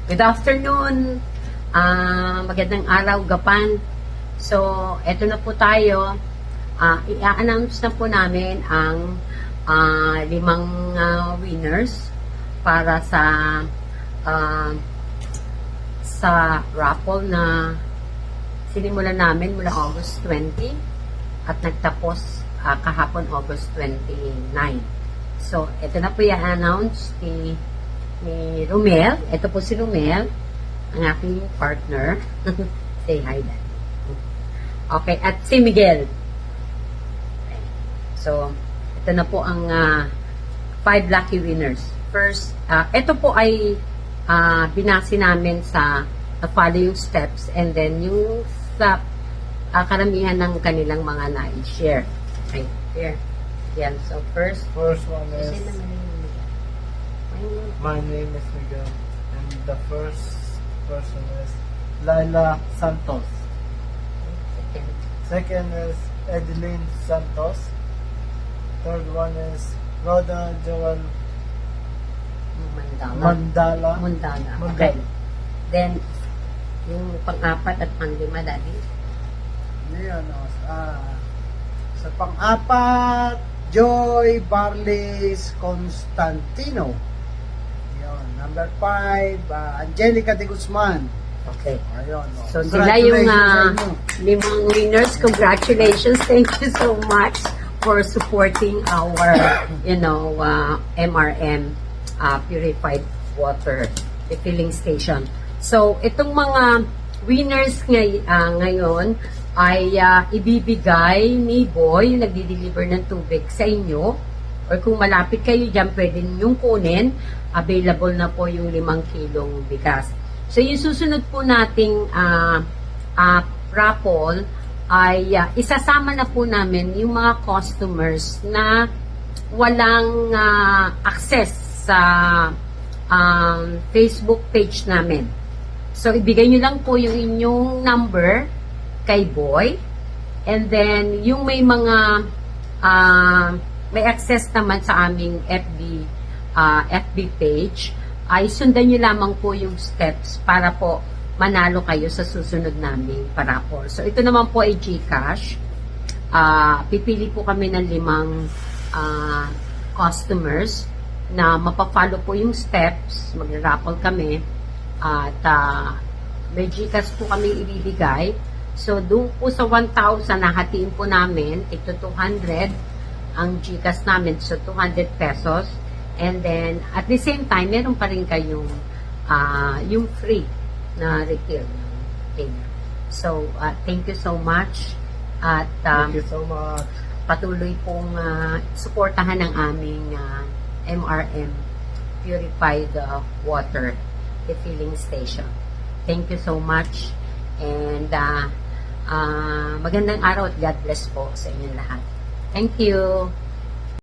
Good afternoon. Magandang araw, Gapan. So, eto na po tayo. I-announce na po namin ang 5 winners para sa raffle na sinimulan namin mula August 20 at nagtapos kahapon August 29. So, ito na po i-announce ni Romel. Ito po si Romel, ang aking partner. Say hi, Dad. Okay, at si Miguel. Okay. So, ito na po ang 5 lucky winners. First, ito po ay binasi namin sa follow yung steps and then yung sa karamihan ng kanilang mga na-share. Okay, here. Yan. So, first one is, my name is Miguel, and the first person is Laila Santos. Second is Edeline Santos. Third one is Rhoda Joel Mandala. Okay. Then, yung pang-4 at pang-5, Daddy. Ayan, sa pang-4, Joy Barles Constantino. Ayan. Number 5, Angelica de Guzman. Okay. Ayun. So, sila yung Congratulations sa inyo. 5 winners. Congratulations. Thank you so much for supporting our, MRM purified water refilling station. So, itong mga winners ngayon ay ibibigay ni Boy, yung nagdi-deliver ng tubig sa inyo. Or kung malapit kayo dyan, pwede ninyong kunin. Available na po yung 5 kilong bigas. So, yung susunod po nating raffle ay isasama na po namin yung mga customers na walang access sa Facebook page namin. So, ibigay nyo lang po yung inyong number kay Boy. And then, yung may mga may access naman sa aming FB page, ay sundan nyo lamang po yung steps para po manalo kayo sa susunod naming parapol. So, ito naman po ay GCash. Pipili po kami ng 5 customers na mapafollow po yung steps. Mag-raffle kami. At may GCash po kami ibibigay. So, doon po sa 1,000 na hatiin po namin, ito 200 ang GCash namin. So, 200 pesos. And then, at the same time, meron pa rin kayong yung free na refill ng container. So, thank you so much. At Thank you so much. patuloy pong suportahan ng aming MRM Purified Water Refilling Station. Thank you so much. And magandang araw at God bless po sa inyong lahat. Thank you.